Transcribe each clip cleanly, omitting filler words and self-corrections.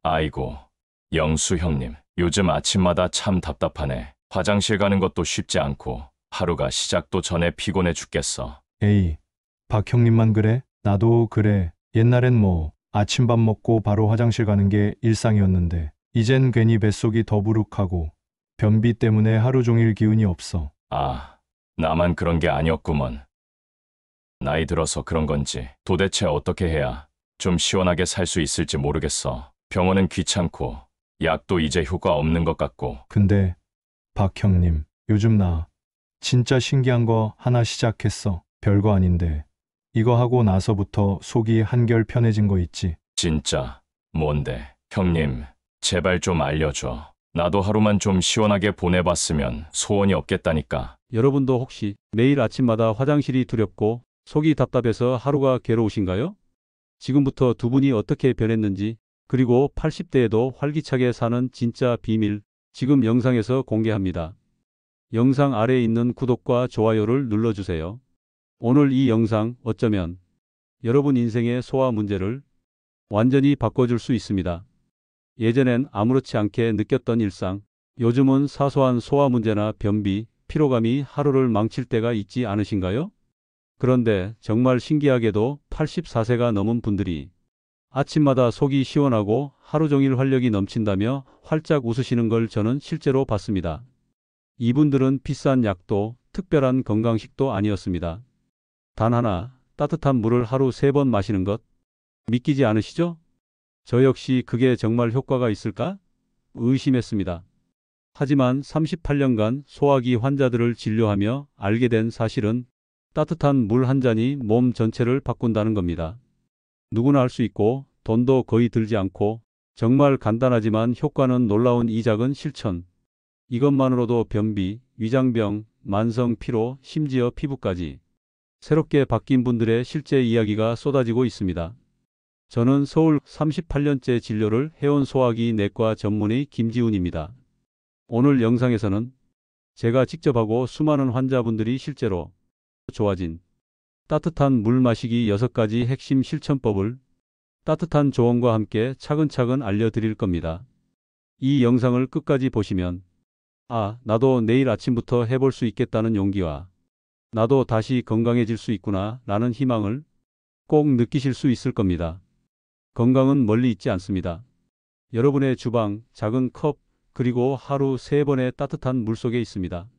아이고, 영수 형님, 요즘 아침마다 참 답답하네. 화장실 가는 것도 쉽지 않고 하루가 시작도 전에 피곤해 죽겠어. 에이, 박 형님만 그래? 나도 그래. 옛날엔 뭐 아침밥 먹고 바로 화장실 가는 게 일상이었는데 이젠 괜히 뱃속이 더부룩하고 변비 때문에 하루 종일 기운이 없어. 아, 나만 그런 게 아니었구먼. 나이 들어서 그런 건지 도대체 어떻게 해야 좀 시원하게 살 수 있을지 모르겠어. 병원은 귀찮고 약도 이제 효과 없는 것 같고. 근데 박 형님, 요즘 나 진짜 신기한 거 하나 시작했어. 별거 아닌데 이거 하고 나서부터 속이 한결 편해진 거 있지. 진짜 뭔데? 형님, 제발 좀 알려줘. 나도 하루만 좀 시원하게 보내봤으면 소원이 없겠다니까. 여러분도 혹시 매일 아침마다 화장실이 두렵고 속이 답답해서 하루가 괴로우신가요? 지금부터 두 분이 어떻게 변했는지, 그리고 80대에도 활기차게 사는 진짜 비밀, 지금 영상에서 공개합니다. 영상 아래에 있는 구독과 좋아요를 눌러주세요. 오늘 이 영상 어쩌면 여러분 인생의 소화 문제를 완전히 바꿔줄 수 있습니다. 예전엔 아무렇지 않게 느꼈던 일상, 요즘은 사소한 소화 문제나 변비, 피로감이 하루를 망칠 때가 있지 않으신가요? 그런데 정말 신기하게도 84세가 넘은 분들이 아침마다 속이 시원하고 하루 종일 활력이 넘친다며 활짝 웃으시는 걸 저는 실제로 봤습니다. 이분들은 비싼 약도 특별한 건강식도 아니었습니다. 단 하나, 따뜻한 물을 하루 3번 마시는 것, 믿기지 않으시죠? 저 역시 그게 정말 효과가 있을까? 의심했습니다. 하지만 38년간 소화기 환자들을 진료하며 알게 된 사실은 따뜻한 물 한 잔이 몸 전체를 바꾼다는 겁니다. 누구나 할 수 있고 돈도 거의 들지 않고 정말 간단하지만 효과는 놀라운 이 작은 실천. 이것만으로도 변비, 위장병, 만성 피로, 심지어 피부까지 새롭게 바뀐 분들의 실제 이야기가 쏟아지고 있습니다. 저는 서울 38년째 진료를 해온 소화기 내과 전문의 김지훈입니다. 오늘 영상에서는 제가 직접 하고 수많은 환자분들이 실제로 좋아진 따뜻한 물 마시기 6가지 핵심 실천법을 따뜻한 조언과 함께 차근차근 알려드릴 겁니다. 이 영상을 끝까지 보시면 나도 내일 아침부터 해볼 수 있겠다는 용기와 나도 다시 건강해질 수 있구나 라는 희망을 꼭 느끼실 수 있을 겁니다. 건강은 멀리 있지 않습니다. 여러분의 주방, 작은 컵, 그리고 하루 3번의 따뜻한 물 속에 있습니다.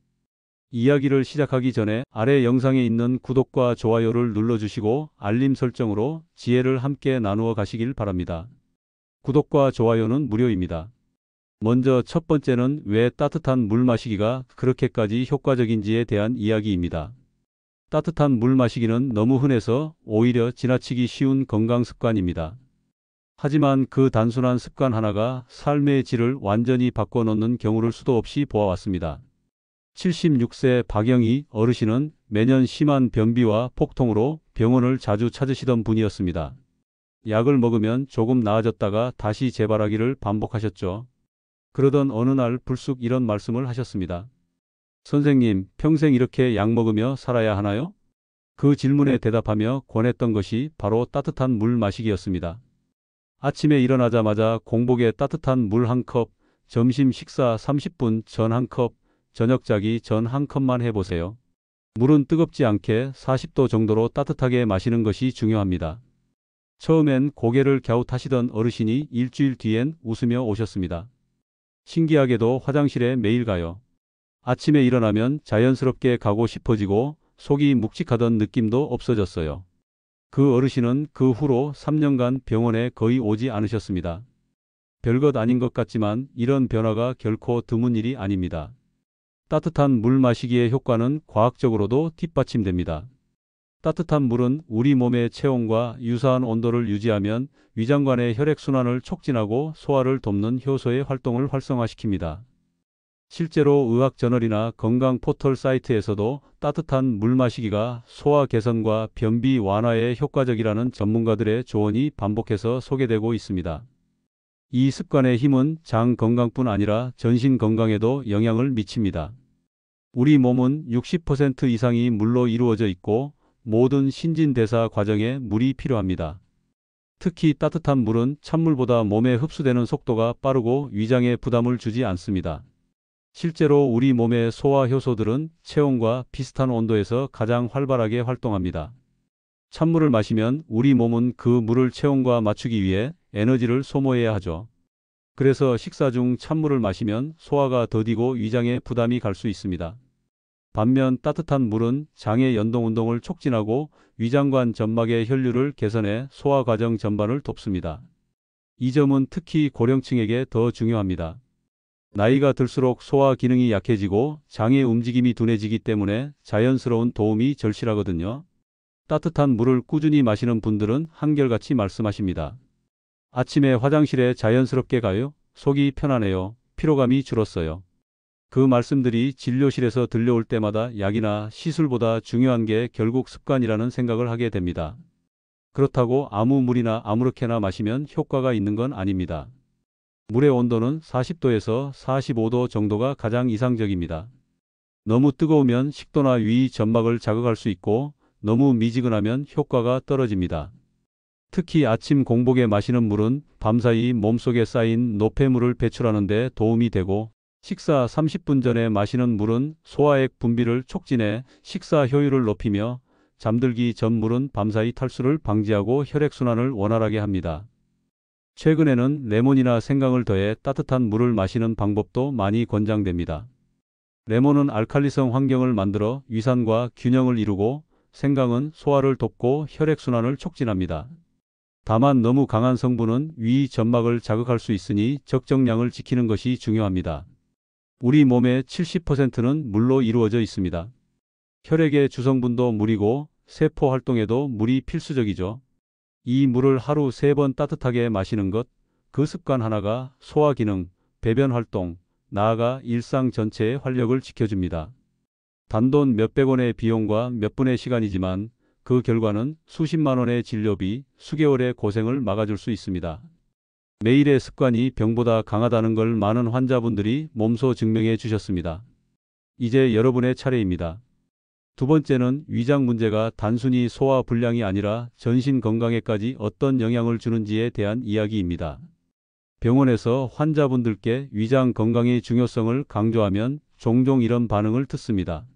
이야기를 시작하기 전에 아래 영상에 있는 구독과 좋아요를 눌러주시고 알림 설정으로 지혜를 함께 나누어 가시길 바랍니다. 구독과 좋아요는 무료입니다. 먼저 첫 번째는 왜 따뜻한 물 마시기가 그렇게까지 효과적인지에 대한 이야기입니다. 따뜻한 물 마시기는 너무 흔해서 오히려 지나치기 쉬운 건강 습관입니다. 하지만 그 단순한 습관 하나가 삶의 질을 완전히 바꿔놓는 경우를 수도 없이 보아왔습니다. 76세 박영희 어르신은 매년 심한 변비와 폭통으로 병원을 자주 찾으시던 분이었습니다. 약을 먹으면 조금 나아졌다가 다시 재발하기를 반복하셨죠. 그러던 어느 날 불쑥 이런 말씀을 하셨습니다. 선생님, 평생 이렇게 약 먹으며 살아야 하나요? 그 질문에 대답하며 권했던 것이 바로 따뜻한 물 마시기였습니다. 아침에 일어나자마자 공복에 따뜻한 물 한 컵, 점심 식사 30분 전 한 컵, 저녁 자기 전 한 컵만 해보세요. 물은 뜨겁지 않게 40도 정도로 따뜻하게 마시는 것이 중요합니다. 처음엔 고개를 갸웃하시던 어르신이 일주일 뒤엔 웃으며 오셨습니다. 신기하게도 화장실에 매일 가요. 아침에 일어나면 자연스럽게 가고 싶어지고 속이 묵직하던 느낌도 없어졌어요. 그 어르신은 그 후로 3년간 병원에 거의 오지 않으셨습니다. 별것 아닌 것 같지만 이런 변화가 결코 드문 일이 아닙니다. 따뜻한 물 마시기의 효과는 과학적으로도 뒷받침됩니다. 따뜻한 물은 우리 몸의 체온과 유사한 온도를 유지하면 위장관의 혈액순환을 촉진하고 소화를 돕는 효소의 활동을 활성화시킵니다. 실제로 의학저널이나 건강 포털 사이트에서도 따뜻한 물 마시기가 소화 개선과 변비 완화에 효과적이라는 전문가들의 조언이 반복해서 소개되고 있습니다. 이 습관의 힘은 장 건강뿐 아니라 전신 건강에도 영향을 미칩니다. 우리 몸은 60% 이상이 물로 이루어져 있고 모든 신진대사 과정에 물이 필요합니다. 특히 따뜻한 물은 찬물보다 몸에 흡수되는 속도가 빠르고 위장에 부담을 주지 않습니다. 실제로 우리 몸의 소화 효소들은 체온과 비슷한 온도에서 가장 활발하게 활동합니다. 찬물을 마시면 우리 몸은 그 물을 체온과 맞추기 위해 에너지를 소모해야 하죠. 그래서 식사 중 찬물을 마시면 소화가 더디고 위장에 부담이 갈 수 있습니다. 반면 따뜻한 물은 장의 연동 운동을 촉진하고 위장관 점막의 혈류를 개선해 소화 과정 전반을 돕습니다. 이 점은 특히 고령층에게 더 중요합니다. 나이가 들수록 소화 기능이 약해지고 장의 움직임이 둔해지기 때문에 자연스러운 도움이 절실하거든요. 따뜻한 물을 꾸준히 마시는 분들은 한결같이 말씀하십니다. 아침에 화장실에 자연스럽게 가요. 속이 편하네요. 피로감이 줄었어요. 그 말씀들이 진료실에서 들려올 때마다 약이나 시술보다 중요한 게 결국 습관이라는 생각을 하게 됩니다. 그렇다고 아무 물이나 아무렇게나 마시면 효과가 있는 건 아닙니다. 물의 온도는 40도에서 45도 정도가 가장 이상적입니다. 너무 뜨거우면 식도나 위 점막을 자극할 수 있고 너무 미지근하면 효과가 떨어집니다. 특히 아침 공복에 마시는 물은 밤사이 몸속에 쌓인 노폐물을 배출하는 데 도움이 되고 식사 30분 전에 마시는 물은 소화액 분비를 촉진해 식사 효율을 높이며 잠들기 전 물은 밤사이 탈수를 방지하고 혈액순환을 원활하게 합니다. 최근에는 레몬이나 생강을 더해 따뜻한 물을 마시는 방법도 많이 권장됩니다. 레몬은 알칼리성 환경을 만들어 위산과 균형을 이루고 생강은 소화를 돕고 혈액순환을 촉진합니다. 다만 너무 강한 성분은 위 점막을 자극할 수 있으니 적정량을 지키는 것이 중요합니다. 우리 몸의 70%는 물로 이루어져 있습니다. 혈액의 주성분도 물이고 세포 활동에도 물이 필수적이죠. 이 물을 하루 3번 따뜻하게 마시는 것, 그 습관 하나가 소화 기능, 배변 활동, 나아가 일상 전체의 활력을 지켜줍니다. 단돈 몇백 원의 비용과 몇 분의 시간이지만 그 결과는 수십만 원의 진료비, 수개월의 고생을 막아줄 수 있습니다. 매일의 습관이 병보다 강하다는 걸 많은 환자분들이 몸소 증명해 주셨습니다. 이제 여러분의 차례입니다. 두 번째는 위장 문제가 단순히 소화 불량이 아니라 전신 건강에까지 어떤 영향을 주는지에 대한 이야기입니다. 병원에서 환자분들께 위장 건강의 중요성을 강조하면 종종 이런 반응을 듣습니다.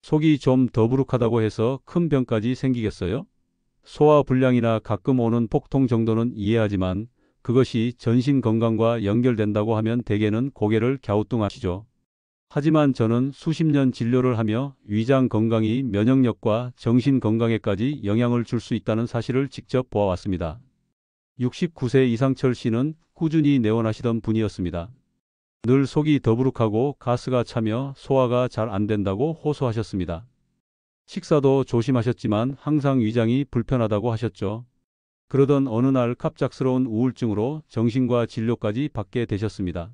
속이 좀 더부룩하다고 해서 큰 병까지 생기겠어요? 소화 불량이나 가끔 오는 복통 정도는 이해하지만 그것이 전신 건강과 연결된다고 하면 대개는 고개를 갸우뚱하시죠. 하지만 저는 수십 년 진료를 하며 위장 건강이 면역력과 정신 건강에까지 영향을 줄 수 있다는 사실을 직접 보아왔습니다. 69세 이상철 씨는 꾸준히 내원하시던 분이었습니다. 늘 속이 더부룩하고 가스가 차며 소화가 잘 안 된다고 호소하셨습니다. 식사도 조심하셨지만 항상 위장이 불편하다고 하셨죠. 그러던 어느 날 갑작스러운 우울증으로 정신과 진료까지 받게 되셨습니다.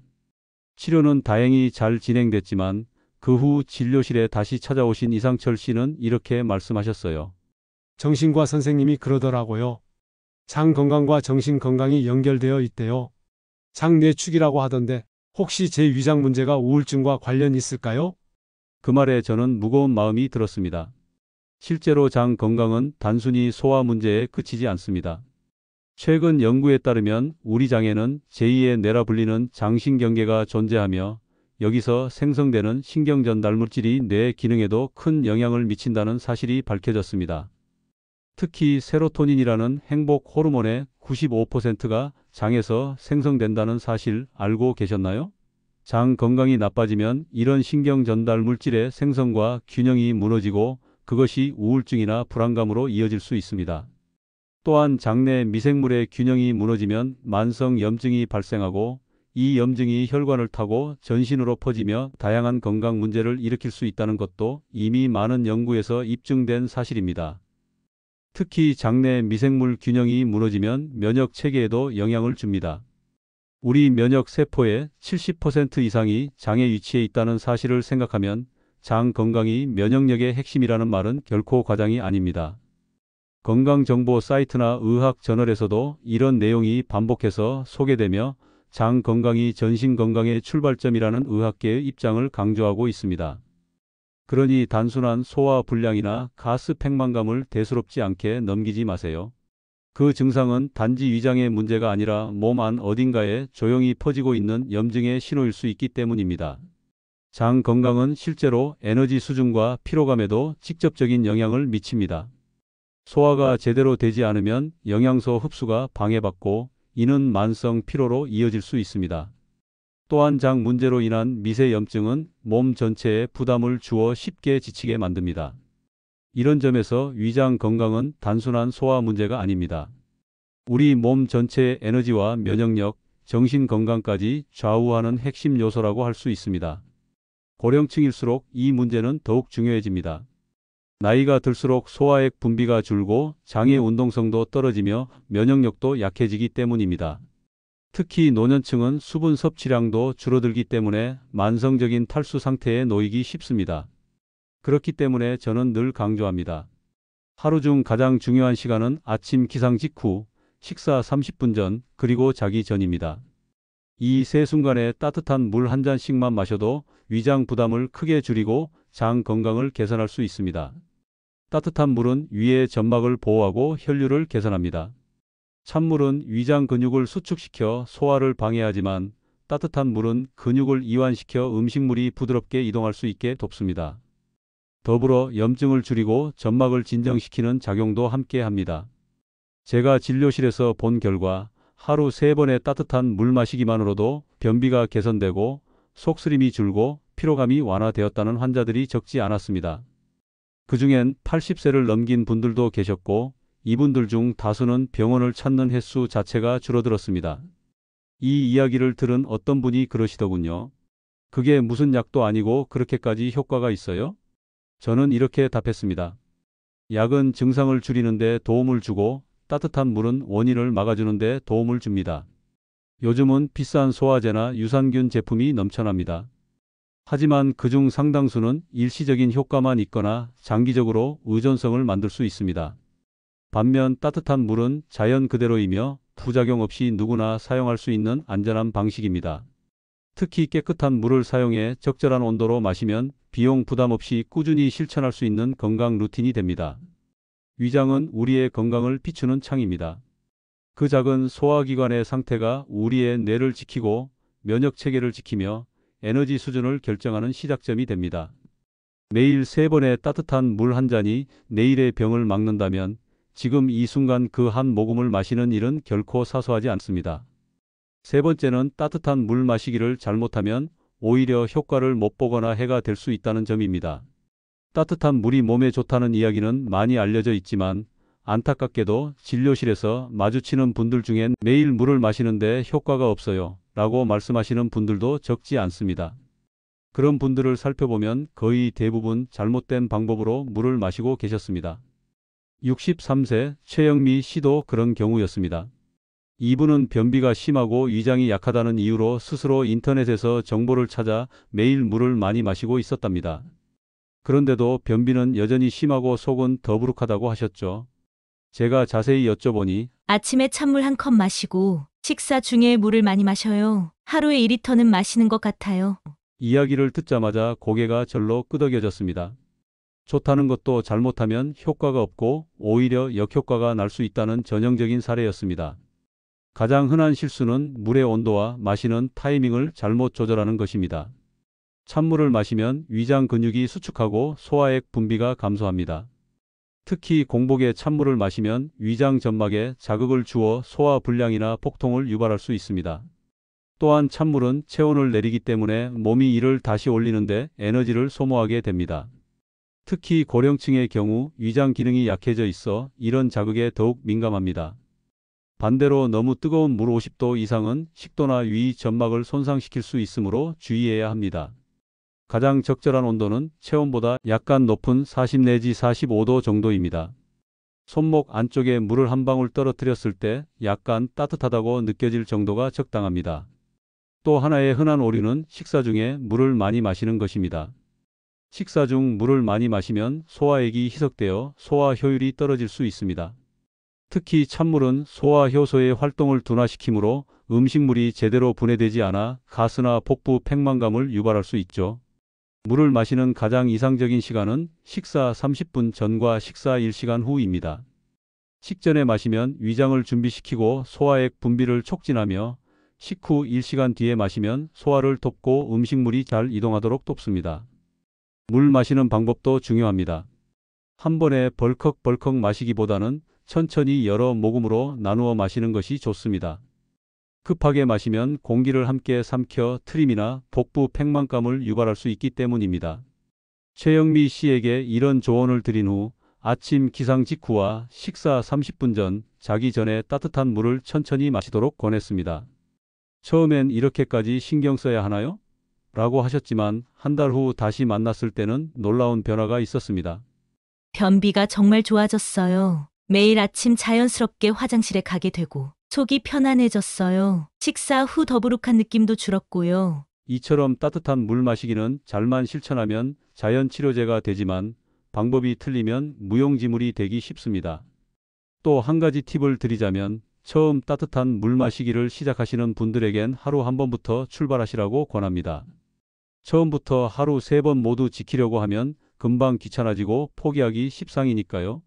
치료는 다행히 잘 진행됐지만 그 후 진료실에 다시 찾아오신 이상철 씨는 이렇게 말씀하셨어요. 정신과 선생님이 그러더라고요. 장 건강과 정신 건강이 연결되어 있대요. 장 뇌축이라고 하던데 혹시 제 위장 문제가 우울증과 관련 있을까요? 그 말에 저는 무거운 마음이 들었습니다. 실제로 장 건강은 단순히 소화 문제에 그치지 않습니다. 최근 연구에 따르면 우리 장에는 제2의 뇌라 불리는 장신경계가 존재하며 여기서 생성되는 신경전달 물질이 뇌 기능에도 큰 영향을 미친다는 사실이 밝혀졌습니다. 특히 세로토닌이라는 행복 호르몬의 95%가 장에서 생성된다는 사실 알고 계셨나요? 장 건강이 나빠지면 이런 신경 전달 물질의 생성과 균형이 무너지고 그것이 우울증이나 불안감으로 이어질 수 있습니다. 또한 장내 미생물의 균형이 무너지면 만성 염증이 발생하고 이 염증이 혈관을 타고 전신으로 퍼지며 다양한 건강 문제를 일으킬 수 있다는 것도 이미 많은 연구에서 입증된 사실입니다. 특히 장내 미생물 균형이 무너지면 면역 체계에도 영향을 줍니다. 우리 면역 세포의 70% 이상이 장에 위치해 있다는 사실을 생각하면 장 건강이 면역력의 핵심이라는 말은 결코 과장이 아닙니다. 건강정보 사이트나 의학 저널에서도 이런 내용이 반복해서 소개되며 장 건강이 전신 건강의 출발점이라는 의학계의 입장을 강조하고 있습니다. 그러니 단순한 소화 불량이나 가스 팽만감을 대수롭지 않게 넘기지 마세요. 그 증상은 단지 위장의 문제가 아니라 몸 안 어딘가에 조용히 퍼지고 있는 염증의 신호일 수 있기 때문입니다. 장 건강은 실제로 에너지 수준과 피로감에도 직접적인 영향을 미칩니다. 소화가 제대로 되지 않으면 영양소 흡수가 방해받고 이는 만성 피로로 이어질 수 있습니다. 또한 장 문제로 인한 미세 염증은 몸 전체에 부담을 주어 쉽게 지치게 만듭니다. 이런 점에서 위장 건강은 단순한 소화 문제가 아닙니다. 우리 몸 전체의 에너지와 면역력, 정신 건강까지 좌우하는 핵심 요소라고 할 수 있습니다. 고령층일수록 이 문제는 더욱 중요해집니다. 나이가 들수록 소화액 분비가 줄고 장의 운동성도 떨어지며 면역력도 약해지기 때문입니다. 특히 노년층은 수분 섭취량도 줄어들기 때문에 만성적인 탈수 상태에 놓이기 쉽습니다. 그렇기 때문에 저는 늘 강조합니다. 하루 중 가장 중요한 시간은 아침 기상 직후, 식사 30분 전, 그리고 자기 전입니다. 이 세 순간에 따뜻한 물 한 잔씩만 마셔도 위장 부담을 크게 줄이고 장 건강을 개선할 수 있습니다. 따뜻한 물은 위의 점막을 보호하고 혈류를 개선합니다. 찬물은 위장 근육을 수축시켜 소화를 방해하지만 따뜻한 물은 근육을 이완시켜 음식물이 부드럽게 이동할 수 있게 돕습니다. 더불어 염증을 줄이고 점막을 진정시키는 작용도 함께 합니다. 제가 진료실에서 본 결과 하루 3번의 따뜻한 물 마시기만으로도 변비가 개선되고 속쓰림이 줄고 피로감이 완화되었다는 환자들이 적지 않았습니다. 그중엔 80세를 넘긴 분들도 계셨고 이분들 중 다수는 병원을 찾는 횟수 자체가 줄어들었습니다. 이 이야기를 들은 어떤 분이 그러시더군요. 그게 무슨 약도 아니고 그렇게까지 효과가 있어요? 저는 이렇게 답했습니다. 약은 증상을 줄이는 데 도움을 주고 따뜻한 물은 원인을 막아주는 데 도움을 줍니다. 요즘은 비싼 소화제나 유산균 제품이 넘쳐납니다. 하지만 그중 상당수는 일시적인 효과만 있거나 장기적으로 의존성을 만들 수 있습니다. 반면 따뜻한 물은 자연 그대로이며 부작용 없이 누구나 사용할 수 있는 안전한 방식입니다. 특히 깨끗한 물을 사용해 적절한 온도로 마시면 비용 부담 없이 꾸준히 실천할 수 있는 건강 루틴이 됩니다. 위장은 우리의 건강을 비추는 창입니다. 그 작은 소화기관의 상태가 우리의 뇌를 지키고 면역 체계를 지키며 에너지 수준을 결정하는 시작점이 됩니다. 매일 3번의 따뜻한 물 한 잔이 내일의 병을 막는다면 지금 이 순간 그 한 모금을 마시는 일은 결코 사소하지 않습니다. 세 번째는 따뜻한 물 마시기를 잘못하면 오히려 효과를 못 보거나 해가 될 수 있다는 점입니다. 따뜻한 물이 몸에 좋다는 이야기는 많이 알려져 있지만 안타깝게도 진료실에서 마주치는 분들 중엔 매일 물을 마시는데 효과가 없어요 라고 말씀하시는 분들도 적지 않습니다. 그런 분들을 살펴보면 거의 대부분 잘못된 방법으로 물을 마시고 계셨습니다. 63세 최영미 씨도 그런 경우였습니다. 이분은 변비가 심하고 위장이 약하다는 이유로 스스로 인터넷에서 정보를 찾아 매일 물을 많이 마시고 있었답니다. 그런데도 변비는 여전히 심하고 속은 더부룩하다고 하셨죠. 제가 자세히 여쭤보니 아침에 찬물 한 컵 마시고 식사 중에 물을 많이 마셔요. 하루에 2리터는 마시는 것 같아요. 이야기를 듣자마자 고개가 절로 끄덕여졌습니다. 좋다는 것도 잘못하면 효과가 없고 오히려 역효과가 날 수 있다는 전형적인 사례였습니다. 가장 흔한 실수는 물의 온도와 마시는 타이밍을 잘못 조절하는 것입니다. 찬물을 마시면 위장 근육이 수축하고 소화액 분비가 감소합니다. 특히 공복에 찬물을 마시면 위장 점막에 자극을 주어 소화 불량이나 복통을 유발할 수 있습니다. 또한 찬물은 체온을 내리기 때문에 몸이 이를 다시 올리는데 에너지를 소모하게 됩니다. 특히 고령층의 경우 위장 기능이 약해져 있어 이런 자극에 더욱 민감합니다. 반대로 너무 뜨거운 물 50도 이상은 식도나 위 점막을 손상시킬 수 있으므로 주의해야 합니다. 가장 적절한 온도는 체온보다 약간 높은 40 내지 45도 정도입니다. 손목 안쪽에 물을 한 방울 떨어뜨렸을 때 약간 따뜻하다고 느껴질 정도가 적당합니다. 또 하나의 흔한 오류는 식사 중에 물을 많이 마시는 것입니다. 식사 중 물을 많이 마시면 소화액이 희석되어 소화 효율이 떨어질 수 있습니다. 특히 찬물은 소화 효소의 활동을 둔화시키므로 음식물이 제대로 분해되지 않아 가스나 복부 팽만감을 유발할 수 있죠. 물을 마시는 가장 이상적인 시간은 식사 30분 전과 식사 1시간 후입니다. 식전에 마시면 위장을 준비시키고 소화액 분비를 촉진하며 식후 1시간 뒤에 마시면 소화를 돕고 음식물이 잘 이동하도록 돕습니다. 물 마시는 방법도 중요합니다. 한 번에 벌컥벌컥 마시기보다는 천천히 여러 모금으로 나누어 마시는 것이 좋습니다. 급하게 마시면 공기를 함께 삼켜 트림이나 복부 팽만감을 유발할 수 있기 때문입니다. 최영미 씨에게 이런 조언을 드린 후 아침 기상 직후와 식사 30분 전, 자기 전에 따뜻한 물을 천천히 마시도록 권했습니다. 처음엔 이렇게까지 신경 써야 하나요? 라고 하셨지만 한 달 후 다시 만났을 때는 놀라운 변화가 있었습니다. 변비가 정말 좋아졌어요. 매일 아침 자연스럽게 화장실에 가게 되고 속이 편안해졌어요. 식사 후 더부룩한 느낌도 줄었고요. 이처럼 따뜻한 물 마시기는 잘만 실천하면 자연 치료제가 되지만 방법이 틀리면 무용지물이 되기 쉽습니다. 또 한 가지 팁을 드리자면 처음 따뜻한 물 마시기를 시작하시는 분들에겐 하루 한 번부터 출발하시라고 권합니다. 처음부터 하루 3번 모두 지키려고 하면 금방 귀찮아지고 포기하기 십상이니까요.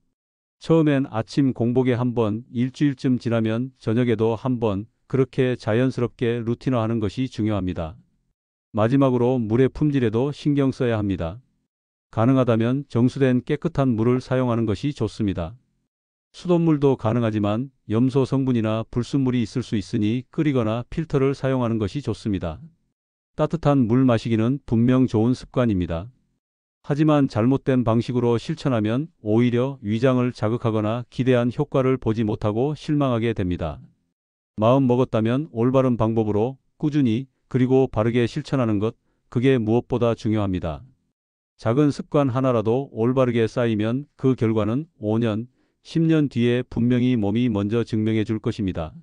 처음엔 아침 공복에 한 번, 일주일쯤 지나면 저녁에도 한 번, 그렇게 자연스럽게 루틴화하는 것이 중요합니다. 마지막으로 물의 품질에도 신경 써야 합니다. 가능하다면 정수된 깨끗한 물을 사용하는 것이 좋습니다. 수돗물도 가능하지만 염소 성분이나 불순물이 있을 수 있으니 끓이거나 필터를 사용하는 것이 좋습니다. 따뜻한 물 마시기는 분명 좋은 습관입니다. 하지만 잘못된 방식으로 실천하면 오히려 위장을 자극하거나 기대한 효과를 보지 못하고 실망하게 됩니다. 마음 먹었다면 올바른 방법으로 꾸준히 그리고 바르게 실천하는 것, 그게 무엇보다 중요합니다. 작은 습관 하나라도 올바르게 쌓이면 그 결과는 5년, 10년 뒤에 분명히 몸이 먼저 증명해 줄 것입니다.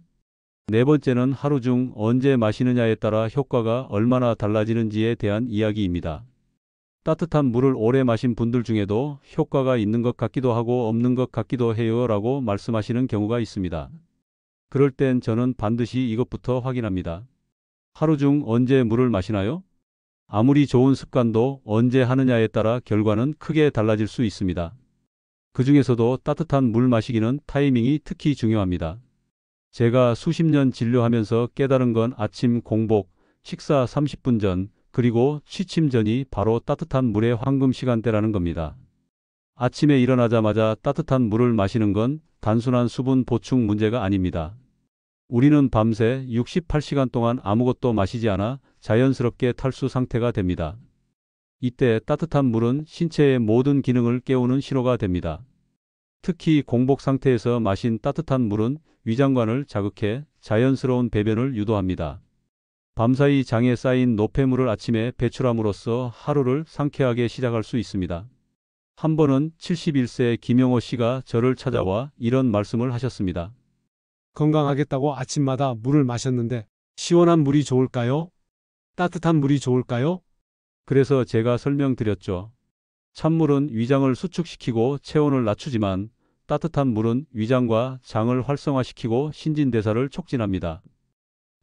네 번째는 하루 중 언제 마시느냐에 따라 효과가 얼마나 달라지는지에 대한 이야기입니다. 따뜻한 물을 오래 마신 분들 중에도 효과가 있는 것 같기도 하고 없는 것 같기도 해요 라고 말씀하시는 경우가 있습니다. 그럴 땐 저는 반드시 이것부터 확인합니다. 하루 중 언제 물을 마시나요? 아무리 좋은 습관도 언제 하느냐에 따라 결과는 크게 달라질 수 있습니다. 그 중에서도 따뜻한 물 마시기는 타이밍이 특히 중요합니다. 제가 수십 년 진료하면서 깨달은 건 아침 공복, 식사 30분 전, 그리고 취침 전이 바로 따뜻한 물의 황금 시간대라는 겁니다. 아침에 일어나자마자 따뜻한 물을 마시는 건 단순한 수분 보충 문제가 아닙니다. 우리는 밤새 68시간 동안 아무것도 마시지 않아 자연스럽게 탈수 상태가 됩니다. 이때 따뜻한 물은 신체의 모든 기능을 깨우는 신호가 됩니다. 특히 공복 상태에서 마신 따뜻한 물은 위장관을 자극해 자연스러운 배변을 유도합니다. 밤사이 장에 쌓인 노폐물을 아침에 배출함으로써 하루를 상쾌하게 시작할 수 있습니다. 한 번은 71세 김영호 씨가 저를 찾아와 이런 말씀을 하셨습니다. 건강하겠다고 아침마다 물을 마셨는데 시원한 물이 좋을까요? 따뜻한 물이 좋을까요? 그래서 제가 설명드렸죠. 찬물은 위장을 수축시키고 체온을 낮추지만 따뜻한 물은 위장과 장을 활성화시키고 신진대사를 촉진합니다.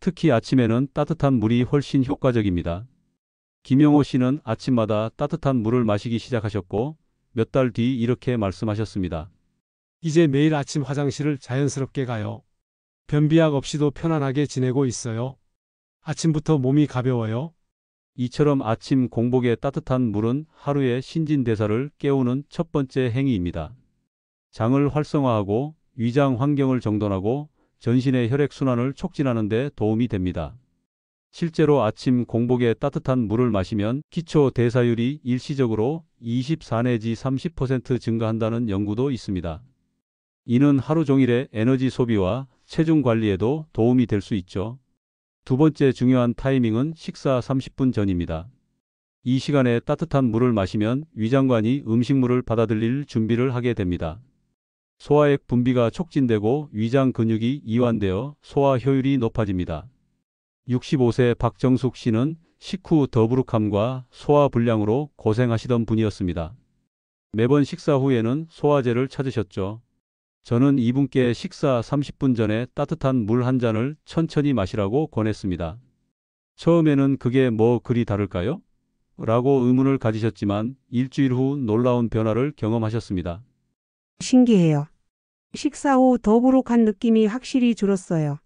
특히 아침에는 따뜻한 물이 훨씬 효과적입니다. 김영호 씨는 아침마다 따뜻한 물을 마시기 시작하셨고 몇 달 뒤 이렇게 말씀하셨습니다. 이제 매일 아침 화장실을 자연스럽게 가요. 변비약 없이도 편안하게 지내고 있어요. 아침부터 몸이 가벼워요. 이처럼 아침 공복에 따뜻한 물은 하루의 신진대사를 깨우는 첫 번째 행위입니다. 장을 활성화하고 위장 환경을 정돈하고 전신의 혈액순환을 촉진하는 데 도움이 됩니다. 실제로 아침 공복에 따뜻한 물을 마시면 기초 대사율이 일시적으로 24 내지 30% 증가한다는 연구도 있습니다. 이는 하루 종일의 에너지 소비와 체중 관리에도 도움이 될 수 있죠. 두 번째 중요한 타이밍은 식사 30분 전입니다. 이 시간에 따뜻한 물을 마시면 위장관이 음식물을 받아들일 준비를 하게 됩니다. 소화액 분비가 촉진되고 위장 근육이 이완되어 소화 효율이 높아집니다. 65세 박정숙 씨는 식후 더부룩함과 소화 불량으로 고생하시던 분이었습니다. 매번 식사 후에는 소화제를 찾으셨죠. 저는 이분께 식사 30분 전에 따뜻한 물 한 잔을 천천히 마시라고 권했습니다. 처음에는 그게 뭐 그리 다를까요? 라고 의문을 가지셨지만 일주일 후 놀라운 변화를 경험하셨습니다. 신기해요. 식사 후 더부룩한 느낌이 확실히 줄었어요.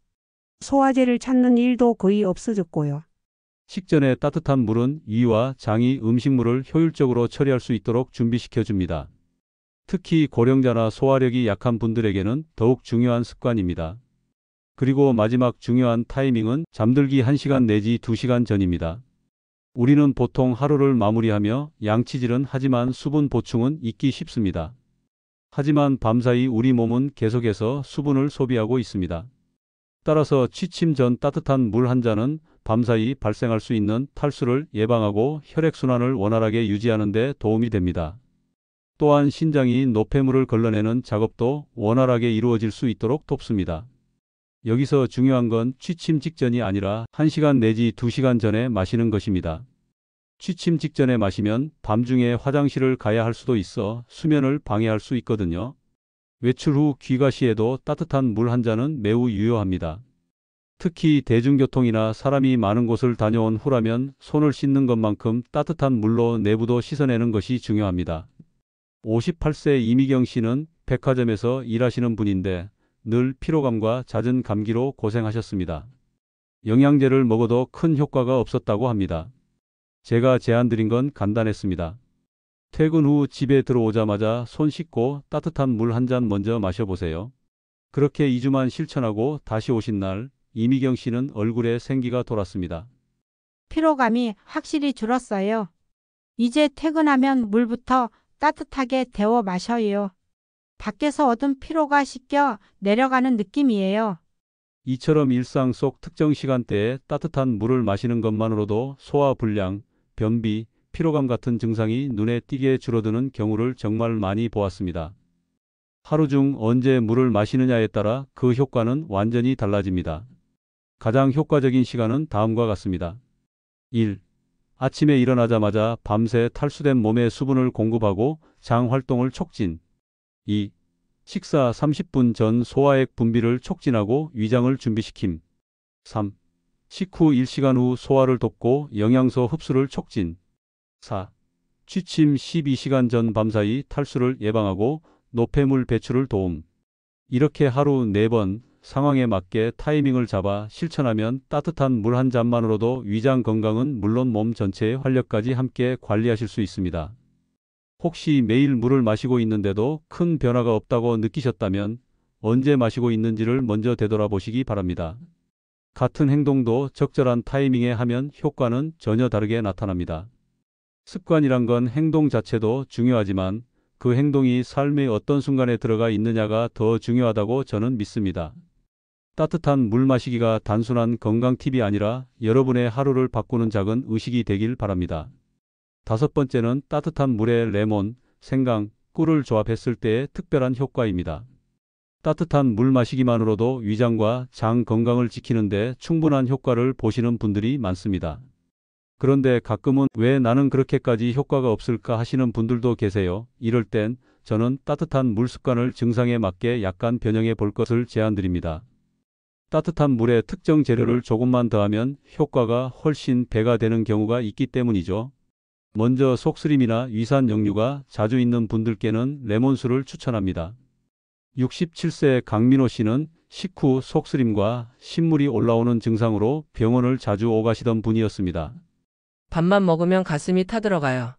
소화제를 찾는 일도 거의 없어졌고요. 식전에 따뜻한 물은 위와 장이 음식물을 효율적으로 처리할 수 있도록 준비시켜 줍니다. 특히 고령자나 소화력이 약한 분들에게는 더욱 중요한 습관입니다. 그리고 마지막 중요한 타이밍은 잠들기 1시간 내지 2시간 전입니다. 우리는 보통 하루를 마무리하며 양치질은 하지만 수분 보충은 잊기 쉽습니다. 하지만 밤사이 우리 몸은 계속해서 수분을 소비하고 있습니다. 따라서 취침 전 따뜻한 물 한 잔은 밤사이 발생할 수 있는 탈수를 예방하고 혈액순환을 원활하게 유지하는 데 도움이 됩니다. 또한 신장이 노폐물을 걸러내는 작업도 원활하게 이루어질 수 있도록 돕습니다. 여기서 중요한 건 취침 직전이 아니라 1시간 내지 2시간 전에 마시는 것입니다. 취침 직전에 마시면 밤중에 화장실을 가야 할 수도 있어 수면을 방해할 수 있거든요. 외출 후 귀가 시에도 따뜻한 물 한 잔은 매우 유효합니다. 특히 대중교통이나 사람이 많은 곳을 다녀온 후라면 손을 씻는 것만큼 따뜻한 물로 내부도 씻어내는 것이 중요합니다. 58세 이미경 씨는 백화점에서 일하시는 분인데 늘 피로감과 잦은 감기로 고생하셨습니다. 영양제를 먹어도 큰 효과가 없었다고 합니다. 제가 제안드린 건 간단했습니다. 퇴근 후 집에 들어오자마자 손 씻고 따뜻한 물 한 잔 먼저 마셔보세요. 그렇게 2주만 실천하고 다시 오신 날 이미경 씨는 얼굴에 생기가 돌았습니다. 피로감이 확실히 줄었어요. 이제 퇴근하면 물부터 따뜻하게 데워 마셔요. 밖에서 얻은 피로가 씻겨 내려가는 느낌이에요. 이처럼 일상 속 특정 시간대에 따뜻한 물을 마시는 것만으로도 소화불량, 변비, 피로감 같은 증상이 눈에 띄게 줄어드는 경우를 정말 많이 보았습니다. 하루 중 언제 물을 마시느냐에 따라 그 효과는 완전히 달라집니다. 가장 효과적인 시간은 다음과 같습니다. 1. 아침에 일어나자마자 밤새 탈수된 몸에 수분을 공급하고 장 활동을 촉진. 2. 식사 30분 전 소화액 분비를 촉진하고 위장을 준비시킴. 3. 식후 1시간 후 소화를 돕고 영양소 흡수를 촉진. 4. 취침 12시간 전 밤사이 탈수를 예방하고 노폐물 배출을 도움. 이렇게 하루 4번 상황에 맞게 타이밍을 잡아 실천하면 따뜻한 물 한 잔만으로도 위장 건강은 물론 몸 전체의 활력까지 함께 관리하실 수 있습니다. 혹시 매일 물을 마시고 있는데도 큰 변화가 없다고 느끼셨다면 언제 마시고 있는지를 먼저 되돌아보시기 바랍니다. 같은 행동도 적절한 타이밍에 하면 효과는 전혀 다르게 나타납니다. 습관이란 건 행동 자체도 중요하지만 그 행동이 삶의 어떤 순간에 들어가 있느냐가 더 중요하다고 저는 믿습니다. 따뜻한 물 마시기가 단순한 건강 팁이 아니라 여러분의 하루를 바꾸는 작은 의식이 되길 바랍니다. 5번째는 따뜻한 물에 레몬, 생강, 꿀을 조합했을 때의 특별한 효과입니다. 따뜻한 물 마시기만으로도 위장과 장 건강을 지키는데 충분한 효과를 보시는 분들이 많습니다. 그런데 가끔은 왜 나는 그렇게까지 효과가 없을까 하시는 분들도 계세요. 이럴 땐 저는 따뜻한 물 습관을 증상에 맞게 약간 변형해 볼 것을 제안드립니다. 따뜻한 물에 특정 재료를 조금만 더하면 효과가 훨씬 배가 되는 경우가 있기 때문이죠. 먼저 속쓰림이나 위산 역류가 자주 있는 분들께는 레몬수를 추천합니다. 67세 강민호 씨는 식후 속쓰림과 신물이 올라오는 증상으로 병원을 자주 오가시던 분이었습니다. 밥만 먹으면 가슴이 타들어가요.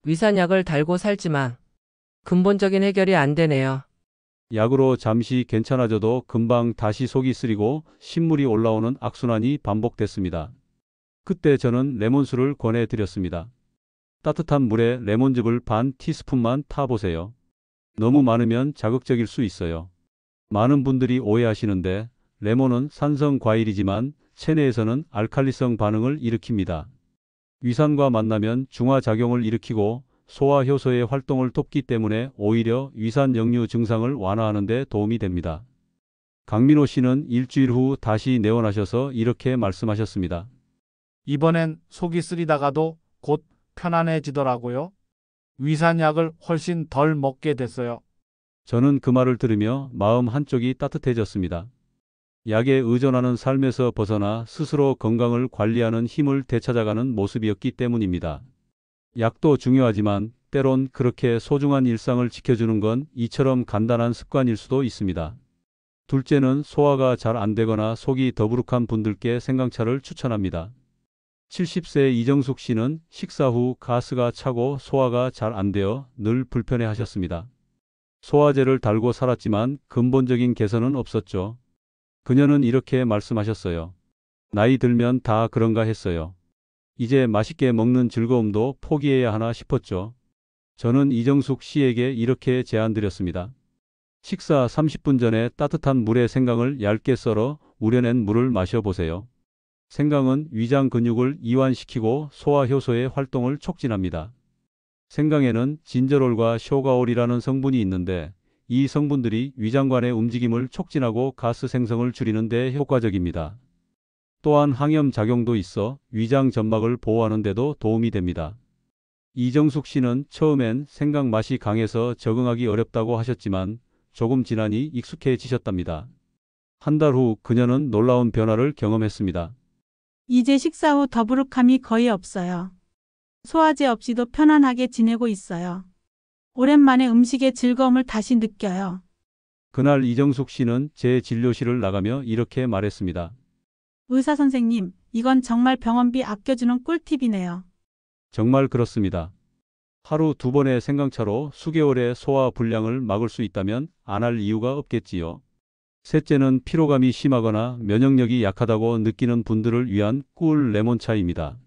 위산약을 달고 살지만 근본적인 해결이 안 되네요. 약으로 잠시 괜찮아져도 금방 다시 속이 쓰리고 신물이 올라오는 악순환이 반복됐습니다. 그때 저는 레몬수를 권해드렸습니다. 따뜻한 물에 레몬즙을 반 티스푼만 타보세요. 너무 많으면 자극적일 수 있어요. 많은 분들이 오해하시는데 레몬은 산성 과일이지만 체내에서는 알칼리성 반응을 일으킵니다. 위산과 만나면 중화작용을 일으키고 소화 효소의 활동을 돕기 때문에 오히려 위산 역류 증상을 완화하는 데 도움이 됩니다. 강민호 씨는 일주일 후 다시 내원하셔서 이렇게 말씀하셨습니다. 이번엔 속이 쓰리다가도 곧 편안해지더라고요. 위산약을 훨씬 덜 먹게 됐어요. 저는 그 말을 들으며 마음 한쪽이 따뜻해졌습니다. 약에 의존하는 삶에서 벗어나 스스로 건강을 관리하는 힘을 되찾아가는 모습이었기 때문입니다. 약도 중요하지만 때론 그렇게 소중한 일상을 지켜주는 건 이처럼 간단한 습관일 수도 있습니다. 둘째는 소화가 잘 안 되거나 속이 더부룩한 분들께 생강차를 추천합니다. 70세 이정숙 씨는 식사 후 가스가 차고 소화가 잘 안 되어 늘 불편해 하셨습니다. 소화제를 달고 살았지만 근본적인 개선은 없었죠. 그녀는 이렇게 말씀하셨어요. 나이 들면 다 그런가 했어요. 이제 맛있게 먹는 즐거움도 포기해야 하나 싶었죠. 저는 이정숙 씨에게 이렇게 제안드렸습니다. 식사 30분 전에 따뜻한 물에 생강을 얇게 썰어 우려낸 물을 마셔보세요. 생강은 위장 근육을 이완시키고 소화 효소의 활동을 촉진합니다. 생강에는 진저롤과 쇼가올이라는 성분이 있는데 이 성분들이 위장관의 움직임을 촉진하고 가스 생성을 줄이는 데 효과적입니다. 또한 항염 작용도 있어 위장 점막을 보호하는 데도 도움이 됩니다. 이정숙 씨는 처음엔 생강 맛이 강해서 적응하기 어렵다고 하셨지만 조금 지나니 익숙해지셨답니다. 한 달 후 그녀는 놀라운 변화를 경험했습니다. 이제 식사 후 더부룩함이 거의 없어요. 소화제 없이도 편안하게 지내고 있어요. 오랜만에 음식의 즐거움을 다시 느껴요. 그날 이정숙 씨는 제 진료실을 나가며 이렇게 말했습니다. 의사 선생님, 이건 정말 병원비 아껴주는 꿀팁이네요. 정말 그렇습니다. 하루 2번의 생강차로 수개월의 소화 불량을 막을 수 있다면 안 할 이유가 없겠지요. 셋째는 피로감이 심하거나 면역력이 약하다고 느끼는 분들을 위한 꿀 레몬차입니다.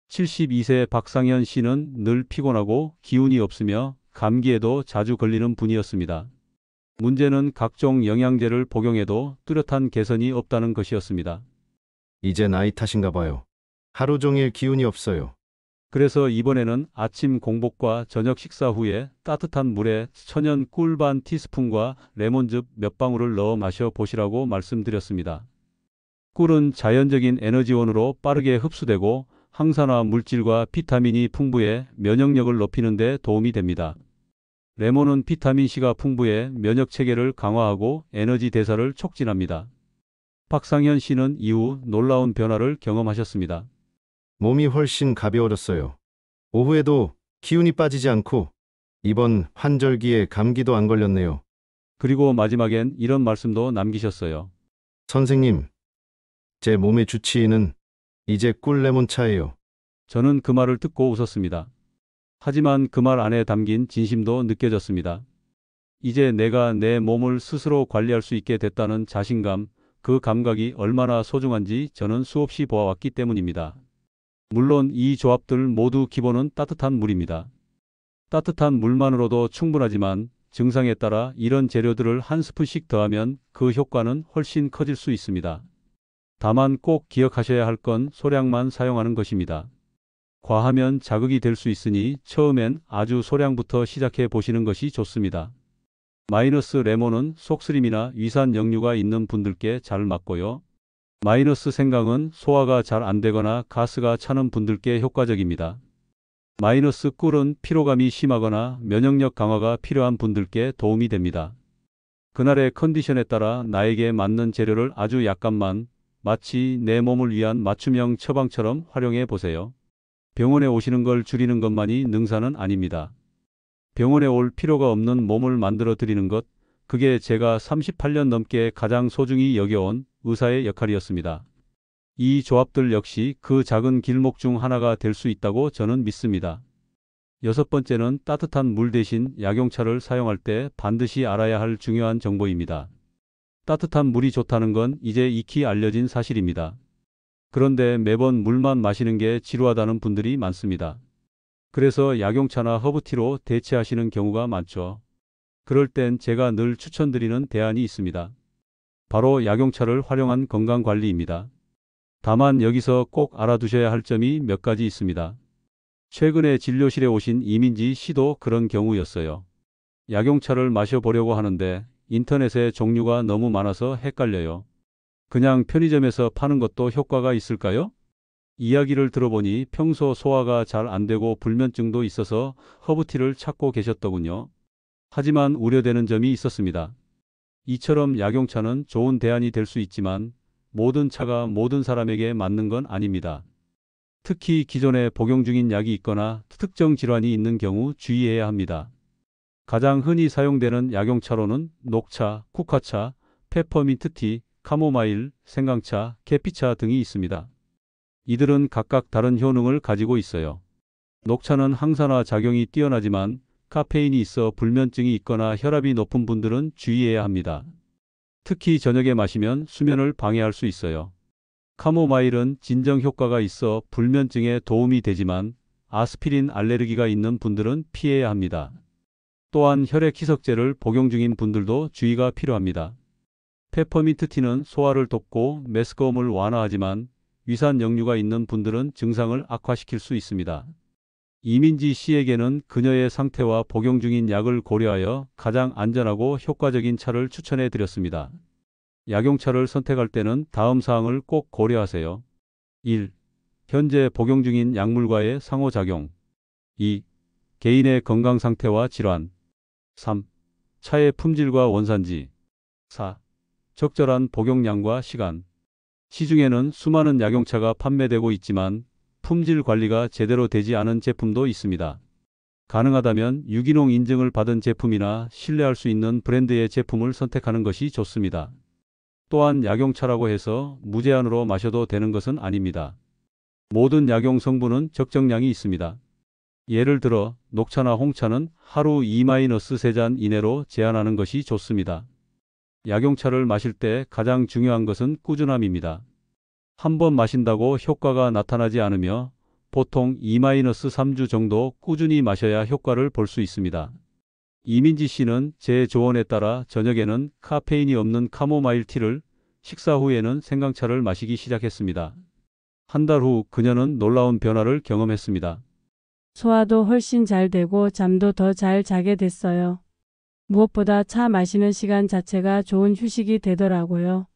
72세 박상현 씨는 늘 피곤하고 기운이 없으며 감기에도 자주 걸리는 분이었습니다. 문제는 각종 영양제를 복용해도 뚜렷한 개선이 없다는 것이었습니다. 이제 나이 탓인가 봐요. 하루 종일 기운이 없어요. 그래서 이번에는 아침 공복과 저녁 식사 후에 따뜻한 물에 천연 꿀 반 티스푼과 레몬즙 몇 방울을 넣어 마셔 보시라고 말씀드렸습니다. 꿀은 자연적인 에너지원으로 빠르게 흡수되고 항산화 물질과 비타민이 풍부해 면역력을 높이는 데 도움이 됩니다. 레몬은 비타민C가 풍부해 면역 체계를 강화하고 에너지 대사를 촉진합니다. 박상현 씨는 이후 놀라운 변화를 경험하셨습니다. 몸이 훨씬 가벼워졌어요. 오후에도 기운이 빠지지 않고 이번 환절기에 감기도 안 걸렸네요. 그리고 마지막엔 이런 말씀도 남기셨어요. 선생님, 제 몸의 주치의는 이제 꿀레몬차예요. 저는 그 말을 듣고 웃었습니다. 하지만 그 말 안에 담긴 진심도 느껴졌습니다. 이제 내가 내 몸을 스스로 관리할 수 있게 됐다는 자신감, 그 감각이 얼마나 소중한지 저는 수없이 보아왔기 때문입니다. 물론 이 조합들 모두 기본은 따뜻한 물입니다. 따뜻한 물만으로도 충분하지만 증상에 따라 이런 재료들을 한 스푼씩 더하면 그 효과는 훨씬 커질 수 있습니다. 다만 꼭 기억하셔야 할 건 소량만 사용하는 것입니다. 과하면 자극이 될 수 있으니 처음엔 아주 소량부터 시작해 보시는 것이 좋습니다. 마이너스 레몬은 속쓰림이나 위산 역류가 있는 분들께 잘 맞고요. 마이너스 생강은 소화가 잘 안 되거나 가스가 차는 분들께 효과적입니다. 마이너스 꿀은 피로감이 심하거나 면역력 강화가 필요한 분들께 도움이 됩니다. 그날의 컨디션에 따라 나에게 맞는 재료를 아주 약간만, 마치 내 몸을 위한 맞춤형 처방처럼 활용해 보세요. 병원에 오시는 걸 줄이는 것만이 능사는 아닙니다. 병원에 올 필요가 없는 몸을 만들어 드리는 것, 그게 제가 38년 넘게 가장 소중히 여겨온 의사의 역할이었습니다. 이 조합들 역시 그 작은 길목 중 하나가 될 수 있다고 저는 믿습니다. 6번째는 따뜻한 물 대신 약용차를 사용할 때 반드시 알아야 할 중요한 정보입니다. 따뜻한 물이 좋다는 건 이제 익히 알려진 사실입니다. 그런데 매번 물만 마시는 게 지루하다는 분들이 많습니다. 그래서 약용차나 허브티로 대체하시는 경우가 많죠. 그럴 땐 제가 늘 추천드리는 대안이 있습니다. 바로 약용차를 활용한 건강관리입니다. 다만 여기서 꼭 알아두셔야 할 점이 몇 가지 있습니다. 최근에 진료실에 오신 이민지 씨도 그런 경우였어요. 약용차를 마셔보려고 하는데 인터넷에 종류가 너무 많아서 헷갈려요. 그냥 편의점에서 파는 것도 효과가 있을까요? 이야기를 들어보니 평소 소화가 잘 안 되고 불면증도 있어서 허브티를 찾고 계셨더군요. 하지만 우려되는 점이 있었습니다. 이처럼 약용차는 좋은 대안이 될 수 있지만 모든 차가 모든 사람에게 맞는 건 아닙니다. 특히 기존에 복용 중인 약이 있거나 특정 질환이 있는 경우 주의해야 합니다. 가장 흔히 사용되는 약용차로는 녹차, 국화차, 페퍼민트티, 카모마일, 생강차, 계피차 등이 있습니다. 이들은 각각 다른 효능을 가지고 있어요. 녹차는 항산화 작용이 뛰어나지만 카페인이 있어 불면증이 있거나 혈압이 높은 분들은 주의해야 합니다. 특히 저녁에 마시면 수면을 방해할 수 있어요. 카모마일은 진정 효과가 있어 불면증에 도움이 되지만 아스피린 알레르기가 있는 분들은 피해야 합니다. 또한 혈액 희석제를 복용 중인 분들도 주의가 필요합니다. 페퍼민트티는 소화를 돕고 메스꺼움을 완화하지만 위산 역류가 있는 분들은 증상을 악화시킬 수 있습니다. 이민지 씨에게는 그녀의 상태와 복용 중인 약을 고려하여 가장 안전하고 효과적인 차를 추천해 드렸습니다. 약용차를 선택할 때는 다음 사항을 꼭 고려하세요. 1. 현재 복용 중인 약물과의 상호작용. 2. 개인의 건강 상태와 질환. 3. 차의 품질과 원산지. 4. 적절한 복용량과 시간. 시중에는 수많은 약용차가 판매되고 있지만 품질 관리가 제대로 되지 않은 제품도 있습니다. 가능하다면 유기농 인증을 받은 제품이나 신뢰할 수 있는 브랜드의 제품을 선택하는 것이 좋습니다. 또한 약용차라고 해서 무제한으로 마셔도 되는 것은 아닙니다. 모든 약용 성분은 적정량이 있습니다. 예를 들어 녹차나 홍차는 하루 2-3잔 이내로 제한하는 것이 좋습니다. 약용차를 마실 때 가장 중요한 것은 꾸준함입니다. 한 번 마신다고 효과가 나타나지 않으며 보통 2-3주 정도 꾸준히 마셔야 효과를 볼 수 있습니다. 이민지 씨는 제 조언에 따라 저녁에는 카페인이 없는 카모마일 티를, 식사 후에는 생강차를 마시기 시작했습니다. 한 달 후 그녀는 놀라운 변화를 경험했습니다. 소화도 훨씬 잘 되고 잠도 더 잘 자게 됐어요. 무엇보다 차 마시는 시간 자체가 좋은 휴식이 되더라고요.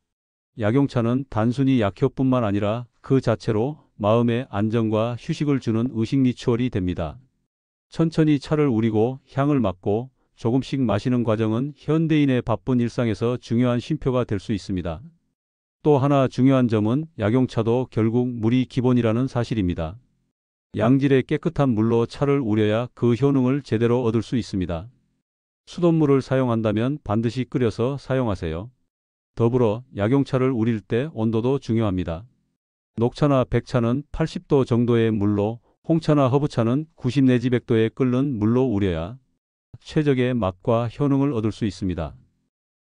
약용차는 단순히 약효뿐만 아니라 그 자체로 마음의 안정과 휴식을 주는 의식 리추얼이 됩니다. 천천히 차를 우리고 향을 맡고 조금씩 마시는 과정은 현대인의 바쁜 일상에서 중요한 쉼표가 될 수 있습니다. 또 하나 중요한 점은 약용차도 결국 물이 기본이라는 사실입니다. 양질의 깨끗한 물로 차를 우려야 그 효능을 제대로 얻을 수 있습니다. 수돗물을 사용한다면 반드시 끓여서 사용하세요. 더불어 약용차를 우릴 때 온도도 중요합니다. 녹차나 백차는 80도 정도의 물로, 홍차나 허브차는 90 내지 100도에 끓는 물로 우려야 최적의 맛과 효능을 얻을 수 있습니다.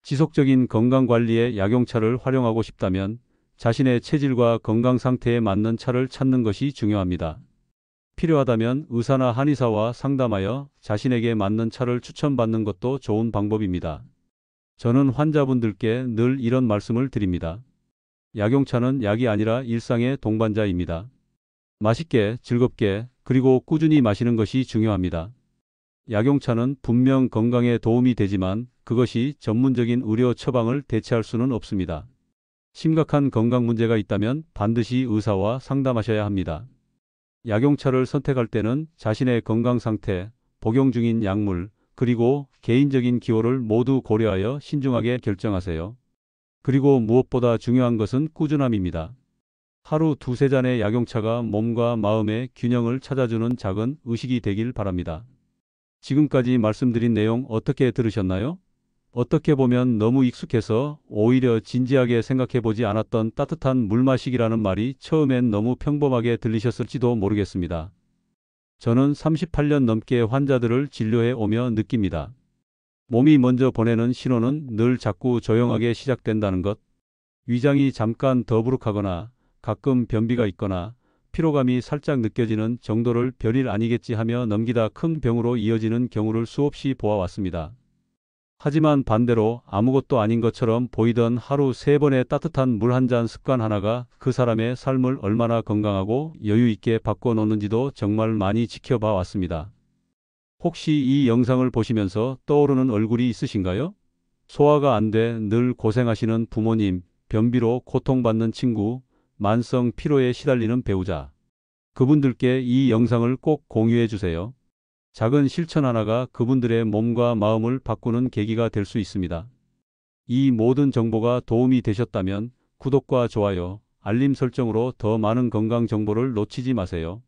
지속적인 건강관리에 약용차를 활용하고 싶다면 자신의 체질과 건강 상태에 맞는 차를 찾는 것이 중요합니다. 필요하다면 의사나 한의사와 상담하여 자신에게 맞는 차를 추천받는 것도 좋은 방법입니다. 저는 환자분들께 늘 이런 말씀을 드립니다. 약용차는 약이 아니라 일상의 동반자입니다. 맛있게, 즐겁게, 그리고 꾸준히 마시는 것이 중요합니다. 약용차는 분명 건강에 도움이 되지만 그것이 전문적인 의료 처방을 대체할 수는 없습니다. 심각한 건강 문제가 있다면 반드시 의사와 상담하셔야 합니다. 약용차를 선택할 때는 자신의 건강 상태, 복용 중인 약물, 그리고 개인적인 기호를 모두 고려하여 신중하게 결정하세요. 그리고 무엇보다 중요한 것은 꾸준함입니다. 하루 2-3잔의 약용차가 몸과 마음의 균형을 찾아주는 작은 의식이 되길 바랍니다. 지금까지 말씀드린 내용 어떻게 들으셨나요? 어떻게 보면 너무 익숙해서 오히려 진지하게 생각해보지 않았던 따뜻한 물 마시기라는 말이 처음엔 너무 평범하게 들리셨을지도 모르겠습니다. 저는 38년 넘게 환자들을 진료해 오며 느낍니다. 몸이 먼저 보내는 신호는 늘 자꾸 조용하게 시작된다는 것. 위장이 잠깐 더부룩하거나 가끔 변비가 있거나 피로감이 살짝 느껴지는 정도를 별일 아니겠지 하며 넘기다 큰 병으로 이어지는 경우를 수없이 보아왔습니다. 하지만 반대로 아무것도 아닌 것처럼 보이던 하루 3번의 따뜻한 물 한 잔 습관 하나가 그 사람의 삶을 얼마나 건강하고 여유 있게 바꿔놓는지도 정말 많이 지켜봐 왔습니다. 혹시 이 영상을 보시면서 떠오르는 얼굴이 있으신가요? 소화가 안 돼 늘 고생하시는 부모님, 변비로 고통받는 친구, 만성 피로에 시달리는 배우자. 그분들께 이 영상을 꼭 공유해 주세요. 작은 실천 하나가 그분들의 몸과 마음을 바꾸는 계기가 될 수 있습니다. 이 모든 정보가 도움이 되셨다면 구독과 좋아요, 알림 설정으로 더 많은 건강 정보를 놓치지 마세요.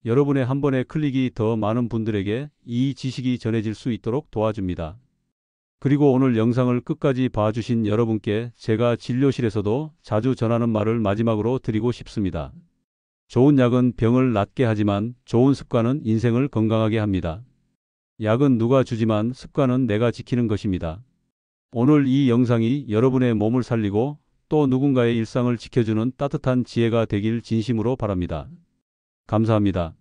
여러분의 한 번의 클릭이 더 많은 분들에게 이 지식이 전해질 수 있도록 도와줍니다. 그리고 오늘 영상을 끝까지 봐주신 여러분께 제가 진료실에서도 자주 전하는 말을 마지막으로 드리고 싶습니다. 좋은 약은 병을 낫게 하지만 좋은 습관은 인생을 건강하게 합니다. 약은 누가 주지만 습관은 내가 지키는 것입니다. 오늘 이 영상이 여러분의 몸을 살리고 또 누군가의 일상을 지켜주는 따뜻한 지혜가 되길 진심으로 바랍니다. 감사합니다.